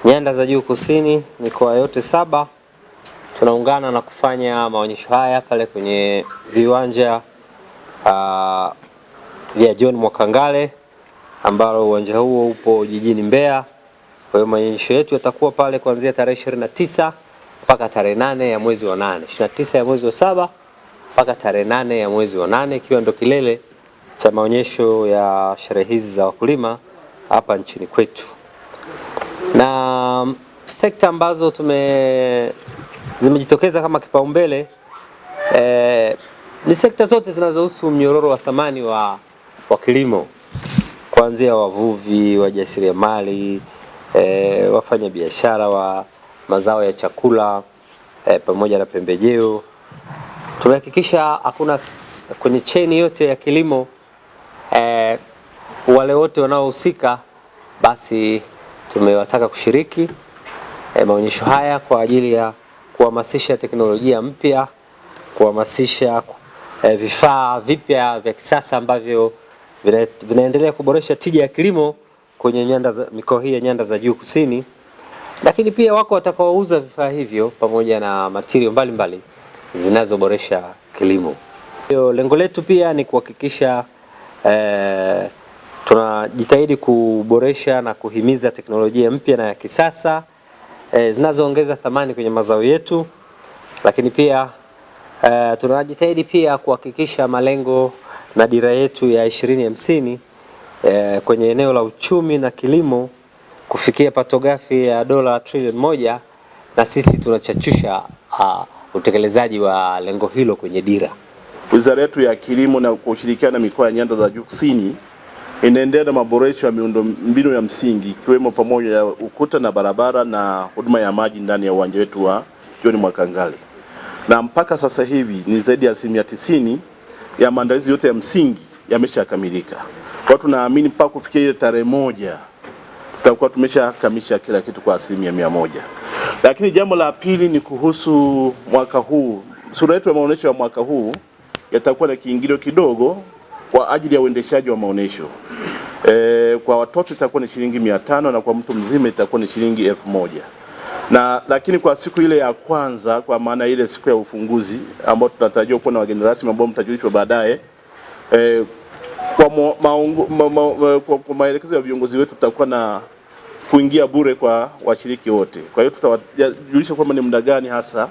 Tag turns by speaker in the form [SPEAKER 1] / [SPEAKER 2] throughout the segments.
[SPEAKER 1] Nyanda za Juu Kusini, mikoa yote 7 tunaungana na kufanya maonyesho haya pale kwenye viwanja vya John Mwakangale ambao uwanja huo upo jijini Mbeya. Kwa hiyo maonyesho yetu yatakuwa pale kuanzia tarehe 29 mpaka tarehe 8 ya mwezi wa 8, 29 ya mwezi wa 7 mpaka tarehe 8 ya mwezi wa 8, ikiwa ndo kilele cha maonyesho ya sherehe hizi za wakulima hapa nchini kwetu. Na sekta ambazo zimejitokeza kama kipaumbele ni sekta zote zinazohusu mnyororo wa thamani wa kilimo, kuanzia wavuvi, wajasiriamali, wafanya biashara wa mazao ya chakula pamoja na pembejeo. Tumehakikisha hakuna kwenye cheni yote ya kilimo wale wote wanaohusika basi tumewataka kushiriki maonyesho haya kwa ajili ya kuhamasisha teknolojia mpya, kuhamasisha vifaa vipya vya kisasa ambavyo vinaendelea kuboresha tija ya kilimo kwenye mikoa hii ya Nyanda za Juu Kusini. Lakini pia wako watakaouza vifaa hivyo pamoja na material mbalimbali zinazoboresha kilimo. Lengo letu pia ni kuhakikisha tunajitahidi kuboresha na kuhimiza teknolojia mpya na ya kisasa zinazoongeza thamani kwenye mazao yetu, lakini pia tunajitahidi pia kuhakikisha malengo na dira yetu ya 2050 kwenye eneo la uchumi na kilimo kufikia pato ghafi ya dola trilioni 1, na sisi tunachachusha utekelezaji wa lengo hilo kwenye dira.
[SPEAKER 2] Wizara yetu ya Kilimo na kushirikiana na mikoa ya Nyanda za Juu Kusini inaendelea na maboresho ya miundombinu ya msingi ikiwemo pamoja ya ukuta na barabara na huduma ya maji ndani ya uwanja wetu wa John Mwakangale. Na mpaka sasa hivi ni zaidi ya 90% ya maandalizi yote ya msingi yameshakamilika. Kwa tunaamini mpaka kufikia ile tarehe 1 tutakuwa tumeshakamilisha kila kitu kwa 100%. Lakini jambo la pili ni kuhusu mwaka huu. Sura yetu ya maonesho ya mwaka huu yatakuwa na kiingilio kidogo kwa ajili ya uendeshaji wa maonesho. Kwa watoto itakuwa ni shilingi 500 na kwa mtu mzima itakuwa ni shilingi 1000. Lakini kwa siku ile ya kwanza, kwa maana ile siku ya ufunguzi ambao tunatarajia kuwa na wageni rasmi ambao mtajulishwa baadaye, kwa maelekezo ya viongozi wetu tutakuwa na kuingia bure kwa washiriki wote. Kwa hiyo tutawajulisha kwamba ni muda gani hasa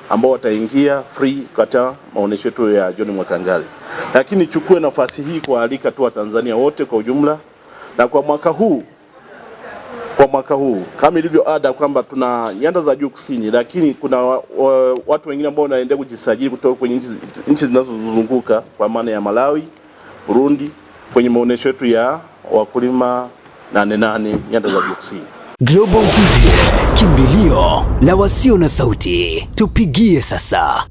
[SPEAKER 2] ambao wataingia free katika maonesho yetu ya John Mwakangale. Lakini chukue nafasi hii kualika tu Watanzania wote kwa ujumla, na kwa mwaka huu kama ilivyo ada kwamba tuna Nyanda za Juu Kusini, lakini kuna watu wengine ambao wanaendelea kujisajili kutoka kwenye nchi zinazozunguka kwa maana ya Malawi, Burundi kwenye maonesho yetu ya wakulima 88 Nyanda za Juu Kusini.
[SPEAKER 3] Global TV, kimbilio la wasio na sauti. Tupigie sasa.